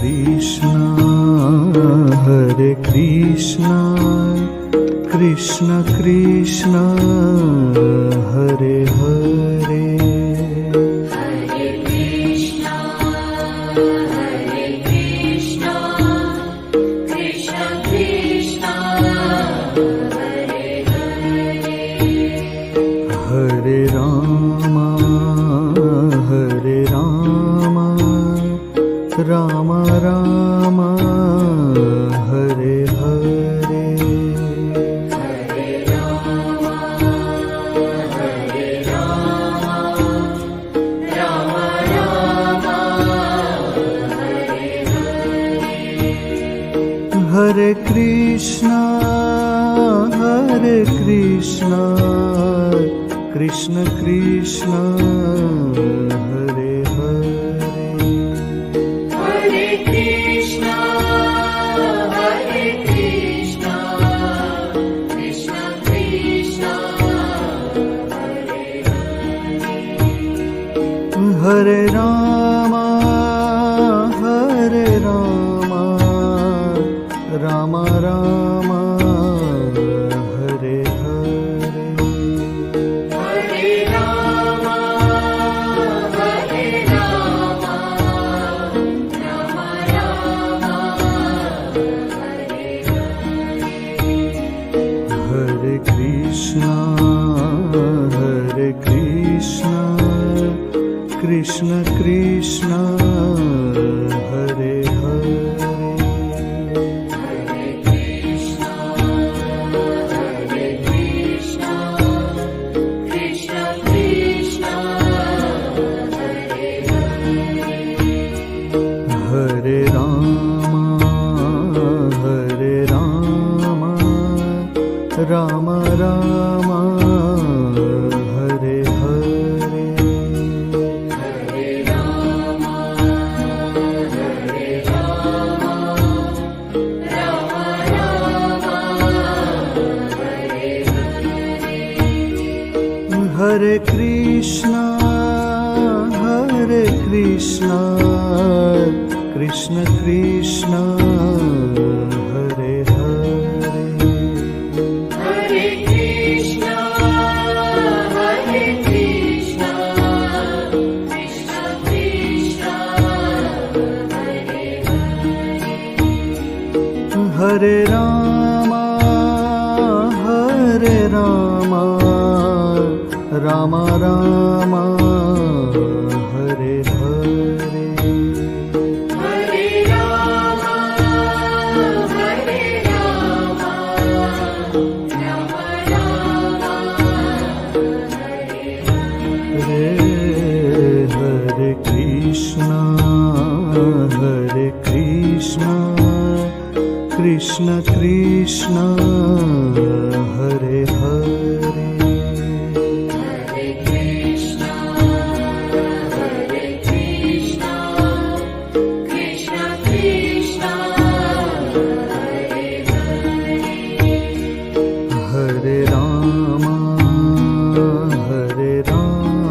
Krishna Krishna Krishna Hare Hare Hare Krishna Krishna Krishna Hare Hare Hare Rama Rama Rama Hare Hare Hare Rama Rama Rama Hare Hare Hare Krishna Krishna Krishna Hare Hare Hare Krishna Krishna Krishna Hare Hare Hare Rama Rama Rama Hare Hare Hare Rama Rama Rama Hare Hare Krishna Krishna Krishna Hare Hare Hare Krishna Krishna Krishna Hare Hare Hare Rama Rama Rama Hare Hare Hare Rama Rama Rama Hare Hare Hare Krishna Krishna Krishna Hare Hare Hare Krishna Krishna Krishna Hare Hare Hare Rama Rama Rama Hare Hare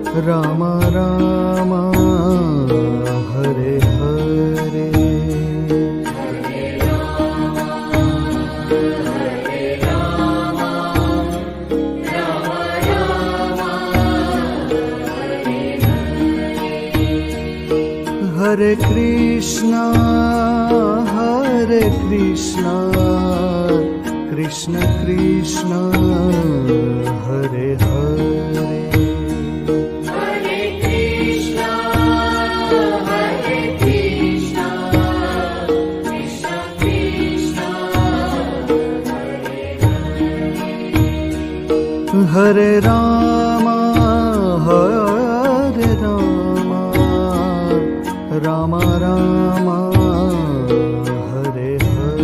Hare Rama Rama Rama Hare Hare Krishna Krishna Krishna Hare Hare Hare Krishna Krishna Krishna Hare Hare Hare Rama Rama Rama Hare Hare Hare Rama Hare Krishna Krishna Krishna Hare Hare Hare Krishna Krishna Krishna Hare Rama Rama Rama Hare Hare Hare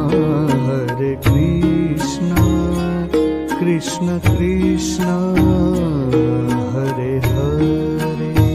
Rama Rama Hare Krishna Krishna Krishna Hare Hare Hare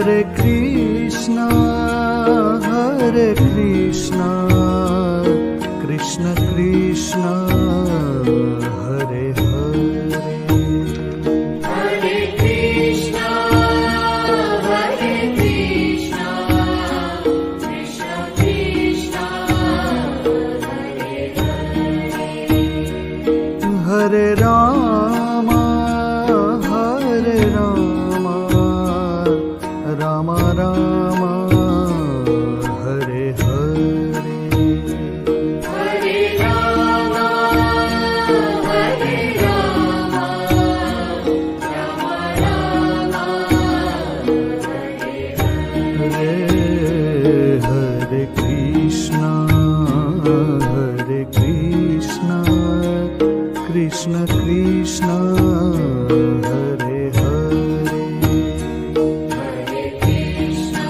Hare Krishna, Krishna Krishna, Hare Hare. Hare Krishna, Krishna Krishna, Hare Hare. Hare Rama, Rama Rama, Hare Hare. Hare Rama, Rama Rama, Hare Hare Krishna, Krishna Krishna, Hare Hare. Hare Krishna,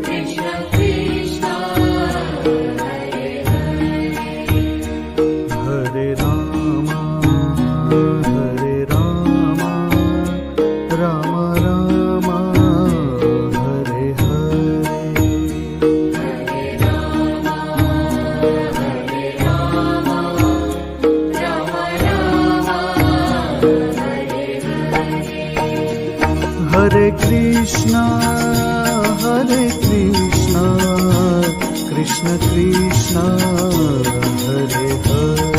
Krishna Krishna, Hare Hare. Hare Rama, Rama Rama, Hare Hare. Hare Krishna, Krishna Krishna, Hare Hare.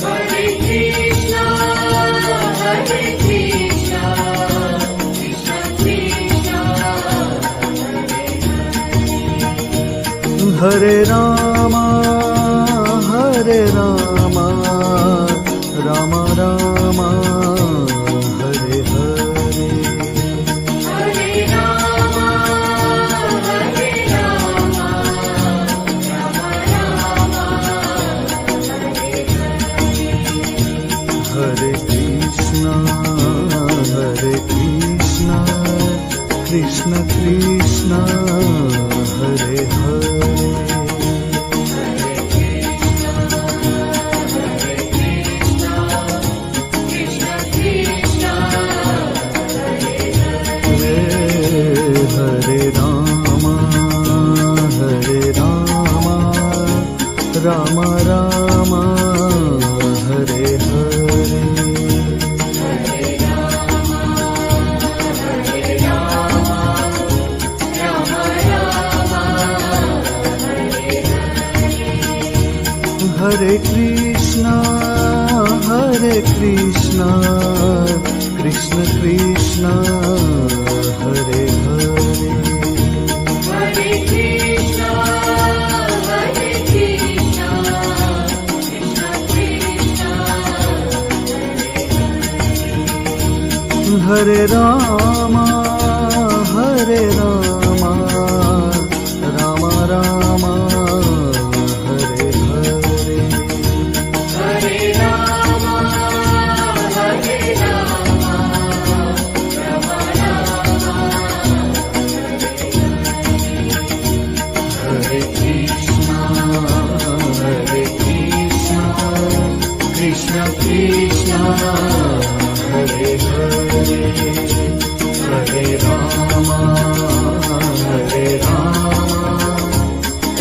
Hare Krishna, Krishna Krishna, Hare Rama, Rama Rama, Hare Hare. Hare Rama, Rama Rama, Hare Krishna, Krishna Krishna, Hare Hare. Krishna Krishna, Hare Rama, Rama Rama, Hare Hare. Hare Krishna, Krishna Krishna, Hare Hare. Hare Krishna, Krishna Krishna, Hare Rama, Rama Rama, Hare Hare. Hare Rama, Rama Rama, Hare Krishna, Krishna Krishna, Hare Hare. Hare Rama,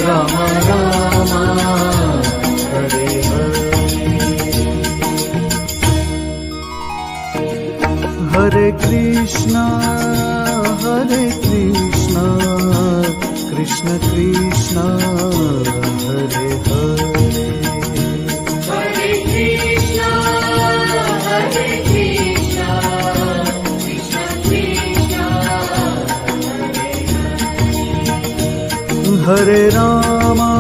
Rama Rama, Hare Hare. Hare Krishna, Krishna Krishna, Hare Hare. Hare Krishna, Krishna Krishna, Hare Rama,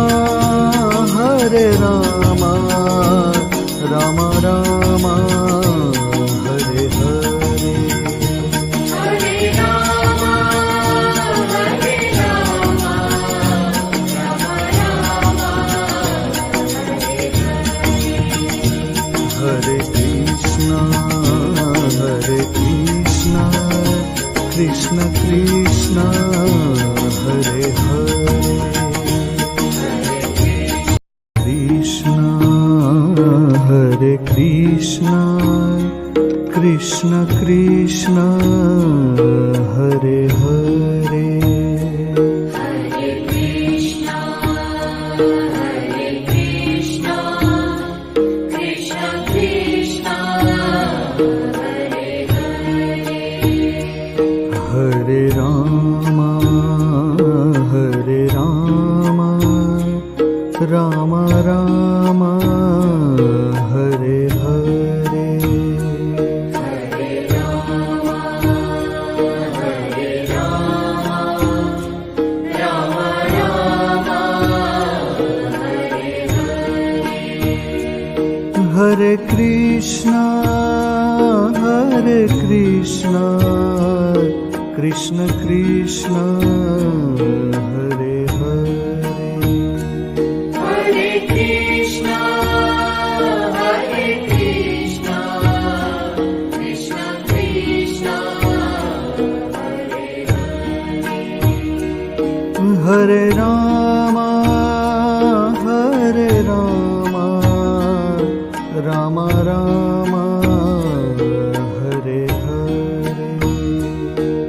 Rama Rama, Hare Hare. Hare Rama, Rama Rama, Hare Krishna, Krishna Krishna, Hare Hare. Ram Ram Hare Hare Hare Krishna Krishna Krishna Hare Hare Hare Krishna, Hare Krishna, Krishna Krishna, Hare Hare. Hare Ram Ram Ram Hare Hare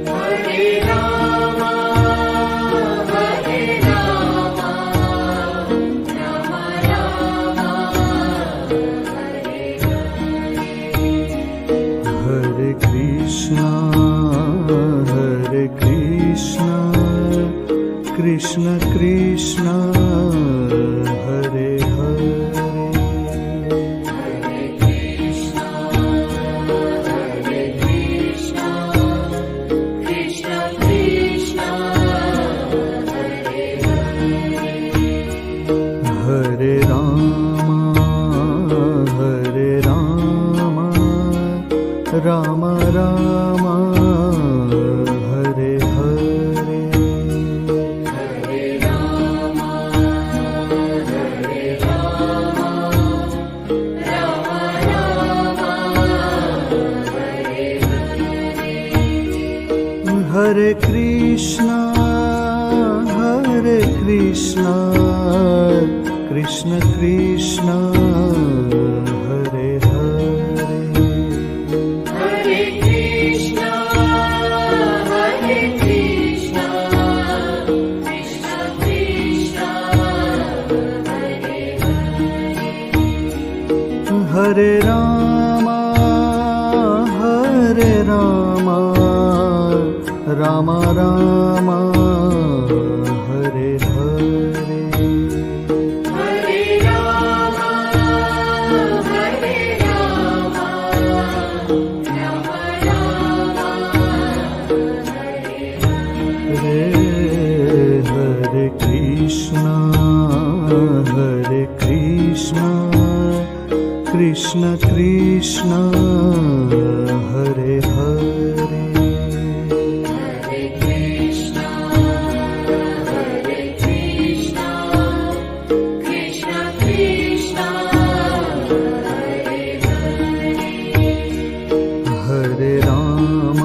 Hare Rama, Hare Rama, Rama Rama, Hare Hare. Hare Krishna Krishna Krishna Hare Hare Hare Krishna, Hare Krishna, Krishna Krishna, Hare Hare. Hare Ram Ram Ram Hare Hare Hare Rama, Hare Rama, Rama Rama, Hare Hare. Hare Krishna Krishna Krishna Hare Hare Hare Krishna, Hare Krishna, Krishna Krishna, Hare Hare. Hare Ram Ram Ram Hare Hare Hare Rama, Hare Rama, Rama Rama, Hare Hare. Hare Krishna Krishna Krishna Hare Hare Hare Krishna, Hare Krishna, Krishna Krishna, Hare Hare. Hare Ram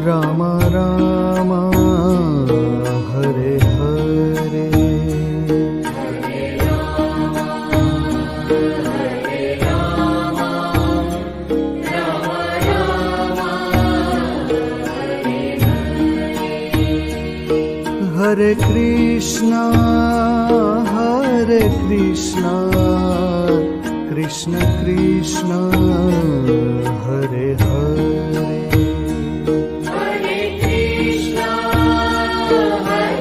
Ram Ram Hare Hare Hare Rama, Hare Rama, Rama Rama, Hare Hare. Hare Krishna Krishna Krishna Hare Hare Hare Krishna,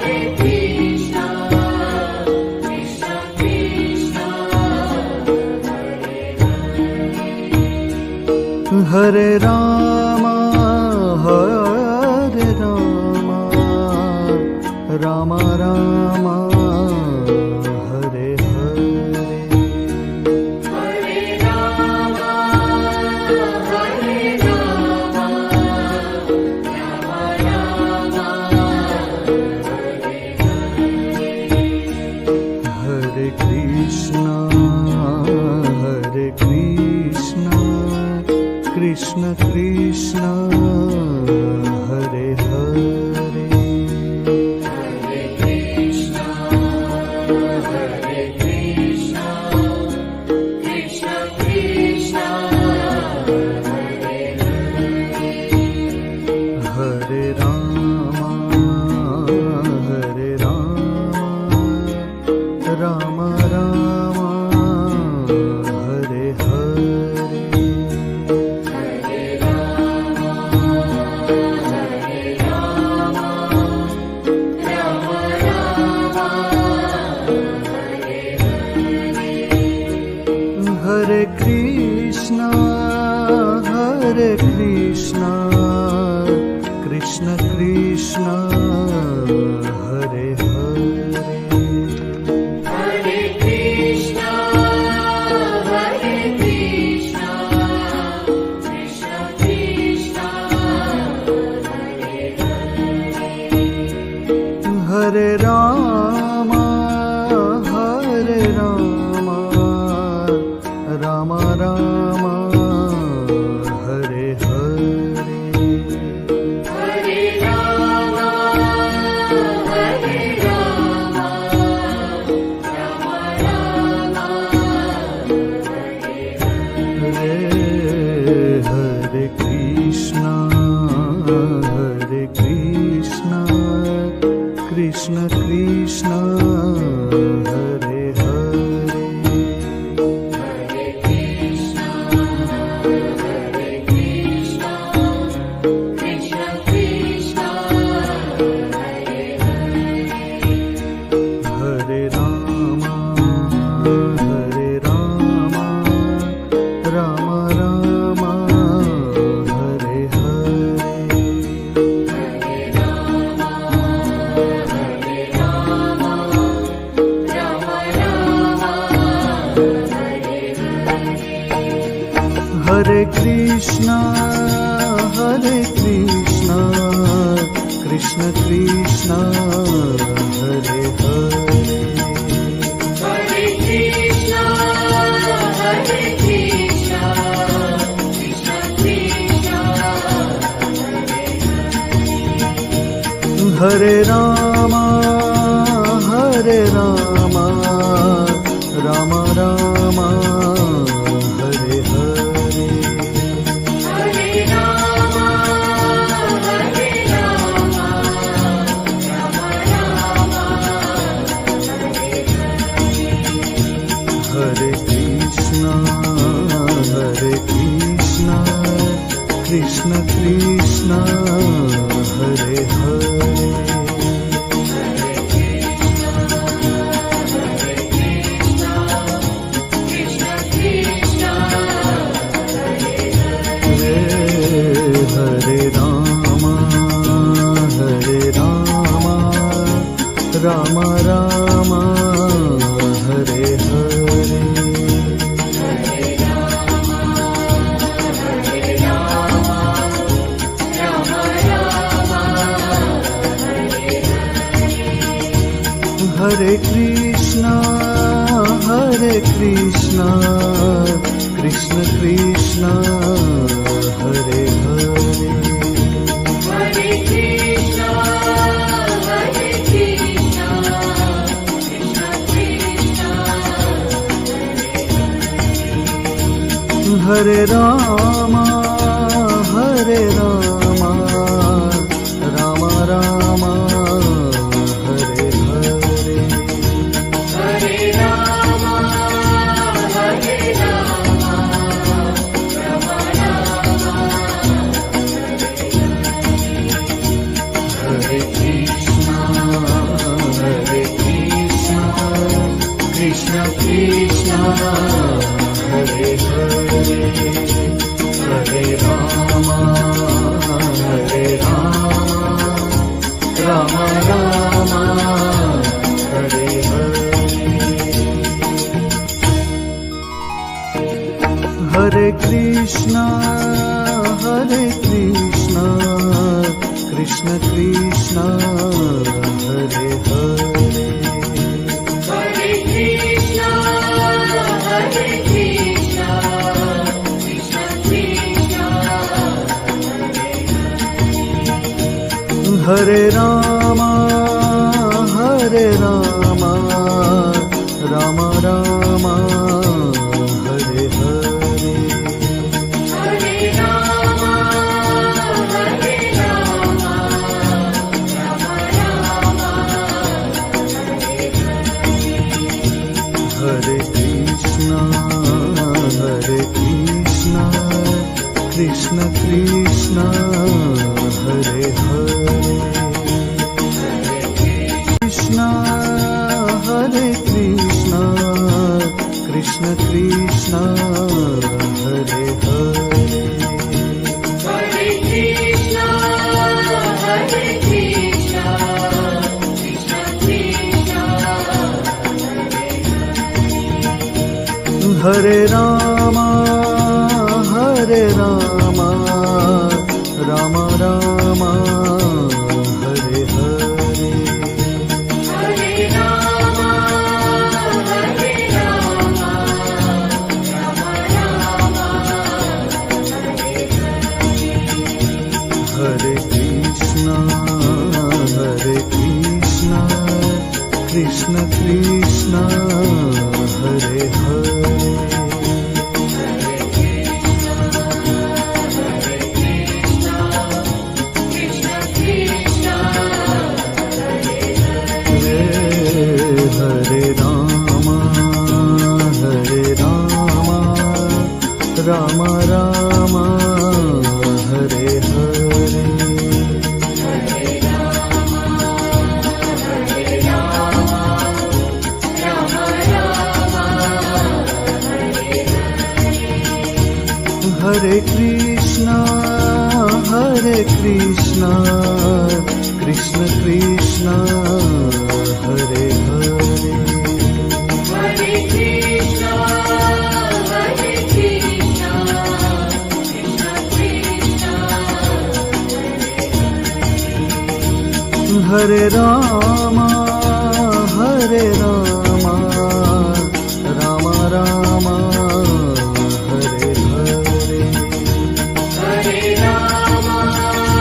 Hare Krishna, Krishna Krishna, Hare Hare. Hare Ram Ram Ram Hare Hare Hare Rama, Hare Rama, Rama Rama, Hare Hare. Hare Krishna Krishna Krishna Hare Hare Hare Krishna, Krishna Krishna Krishna Hare Hare Hare Krishna, Hare Krishna, Krishna Krishna, Hare Hare. Hare Ram Ram Ram Hare Hare Hare Rama, Hare Rama, Rama Rama, Hare Hare. Hare Krishna Krishna Krishna Hare Hare Hare Krishna, Hare Krishna, Krishna Krishna, Hare Hare. Hare Ram Ram Ram Hare Hare Hare Rama, Hare Rama, Rama Rama, Hare Hare. Hare Krishna Krishna Krishna Hare Hare Hare Krishna, Hare Krishna, Krishna Krishna, Hare Hare Hare. Ram Ram Ram Hare Hare Hare Rama, Hare Rama, Rama Rama, Hare Hare. Hare Krishna Krishna Krishna Hare Hare Krishna Krishna, Hare Hare. Hare Ram Ram Ram Hare Hare Hare Rama, Hare Rama, Rama Rama, Hare Hare. Hare Krishna Krishna Krishna Hare Hare Hare Krishna, Hare Krishna, Krishna Krishna, Hare Hare. Hare Ram Ram Ram Hare Hare Hare Rama, Hare Rama, Rama Rama, Hare Krishna Krishna Krishna Hare Hare Hare Ram Ram Ram Hare Hare Hare Krishna Krishna Krishna Hare Hare Hare Krishna, Hare Krishna, Krishna Krishna, Hare Hare. Hare Ram Ram Ram Hare Hare Hare Rama, Hare Rama, Rama Rama, Hare Hare. Hare Krishna Krishna Krishna Hare Hare Krishna Hare Krishna Krishna Krishna Hare Rama Ram Rama Hare Hare Hare Rama Ram Ram Hare Hare Krishna Krishna Krishna Hare Hare Hare Rama Ram Ram Hare Hare Hare Krishna Krishna Krishna Hare Hare Hare Krishna Krishna Krishna Hare Rama Ram Ram Hare Hare Hare Rama Ram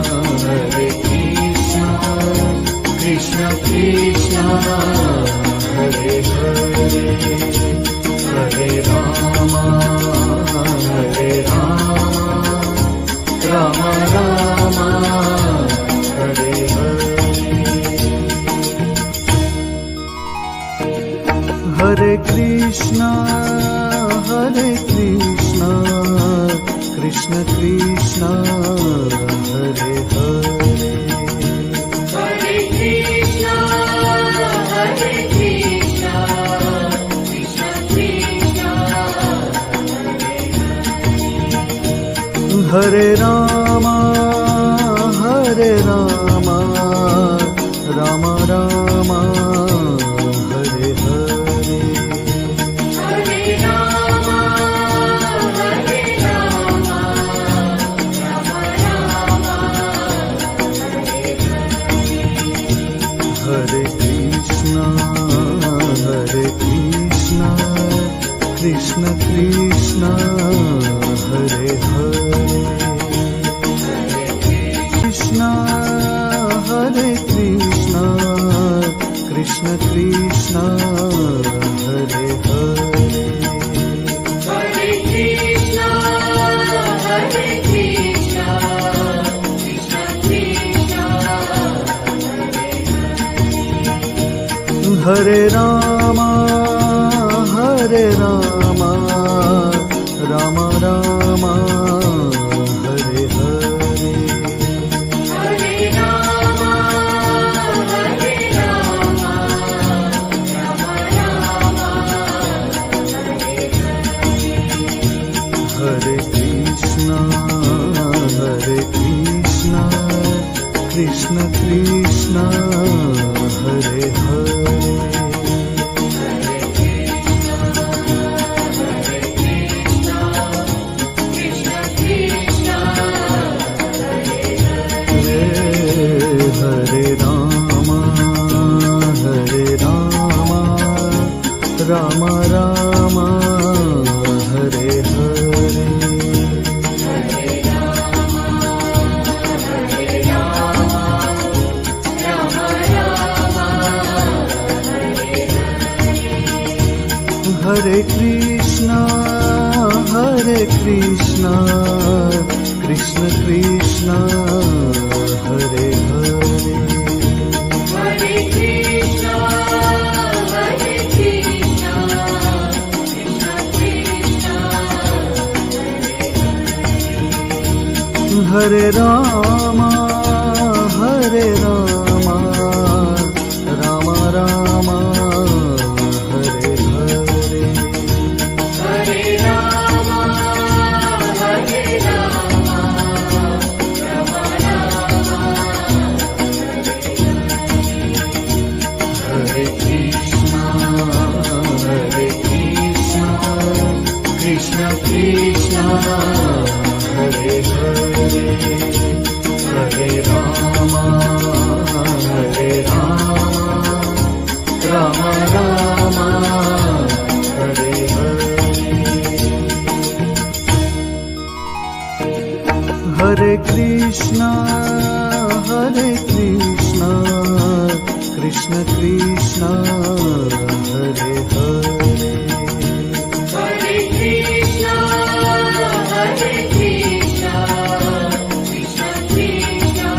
Ram Hare Krishna Krishna Krishna Hare Hare Hare Rama Ram Ram Hare Hare Hare Krishna Krishna Krishna Hare Hare Hare Krishna Krishna Krishna Hare Rama Ram Ram Hare Hare Hare Rama Ram Ram Hare Krishna Krishna Krishna Hare Hare Krishna Krishna Krishna Hare Hare Hare Krishna Krishna Krishna Hare Rama Ram Ram Hare Hare Hare Rama Ram Ram Hare Krishna Krishna Krishna Hare Hare Hare Rama Ram Ram Hare Hare Hare Krishna Krishna Krishna Hare Hare Hare Krishna Krishna Krishna Hare Rama Ram Ram Hare Hare Hare Rama Krishna Krishna Hare Hare Hare Rama Rama Rama Hare Hare Hare Krishna Krishna Krishna Hare Hare Hare Krishna, Hare Krishna, Krishna Krishna,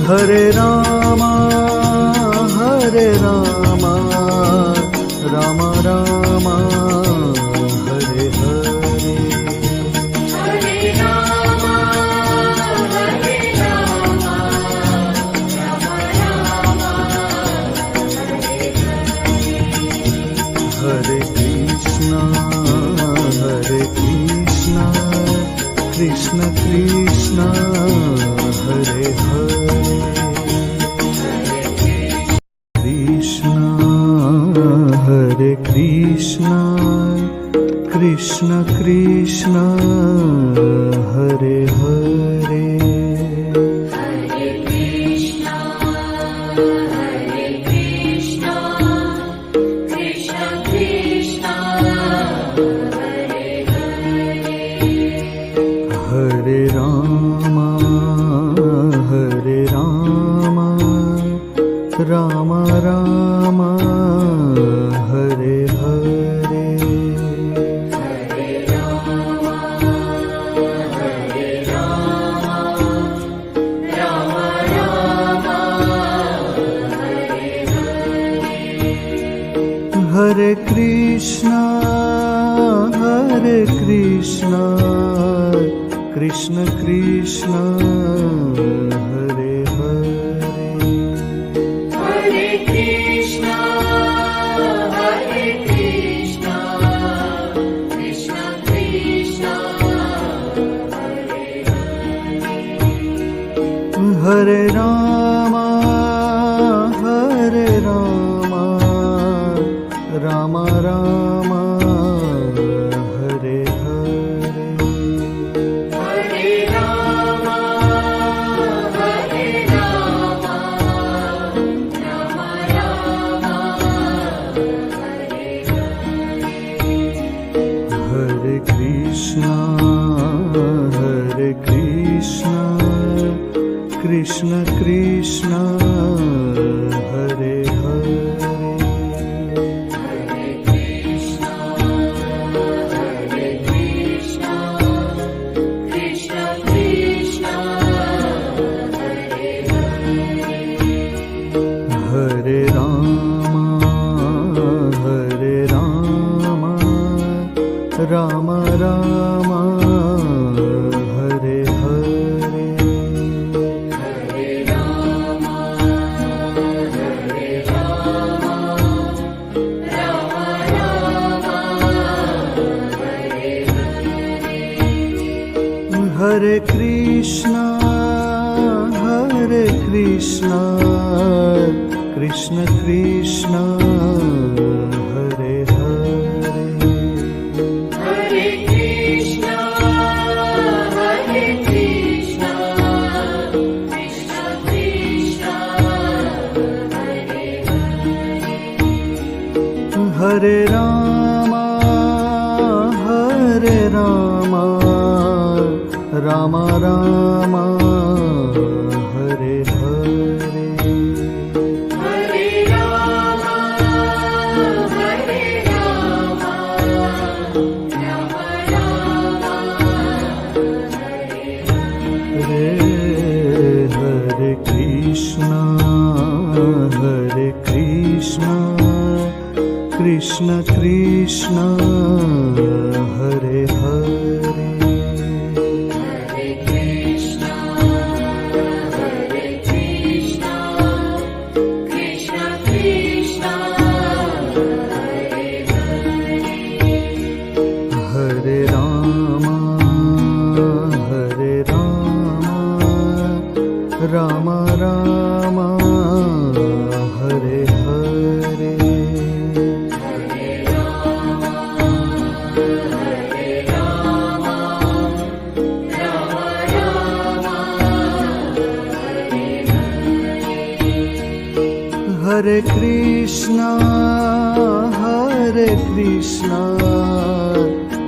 Hare Rama Rama Rama Hare Hare Hare Rama, Hare Rama, Rama Rama, Hare Krishna Krishna Krishna Hare Hare Krishna Hare Krishna Krishna Krishna Hare Hare Hare Krishna, Hare Krishna, Krishna Krishna, Hare Hare. Hare Rama Rama Rama Hare Hare Hare Rama, Hare Rama, Rama Rama, Hare Hare. Hare Krishna Krishna Krishna Hare Hare Hare Krishna, Hare Krishna, Krishna Krishna, Hare Hare. Hare Rama Rama Rama Hare Hare Hare Rama, Hare Rama, Rama Rama, Hare Hare. Hare Krishna Krishna Krishna Hare Hare Hare Krishna, Hare Krishna, Krishna Krishna, Hare Hare. Hare Rama Rama Rama Hare Hare Hare Rama, Hare Rama, Rama Rama, Hare Hare. Hare Krishna Krishna Krishna Hare Hare Hare Krishna, Hare Krishna, Krishna Krishna, Hare Hare. Hare Rama Rama Rama Hare Hare Hare Rama, Hare Rama, Rama Rama, Hare Hare. Hare Krishna Krishna Krishna Hare Hare Hare Krishna, Hare Krishna, Krishna Krishna, Hare Hare. Hare Rama Rama Rama Hare Hare Hare Hare Krishna,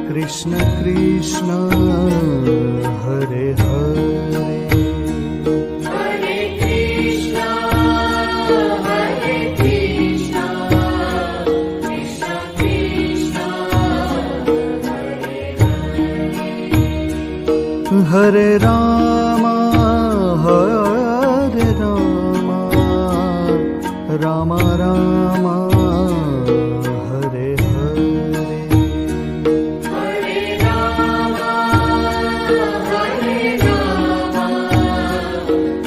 Krishna Krishna, Hare Hare, Hare Krishna, Krishna Krishna, Hare Rama, Rama Rama, Hare Hare, Hare Rama,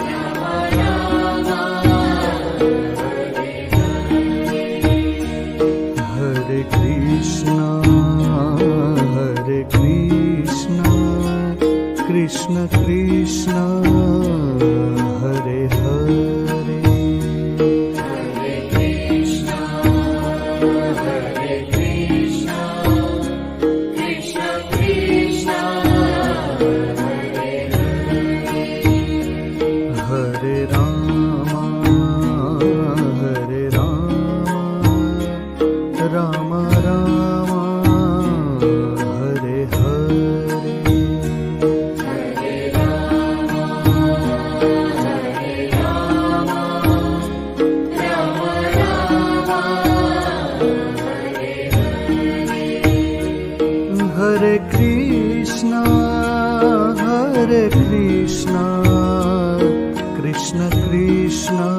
Rama Rama, Hare Krishna, Krishna Krishna, Hare Hare, Hare Krishna, Krishna Krishna, Hare Rama, Rama Rama, Hare Hare, Hare Krishna, Krishna Krishna,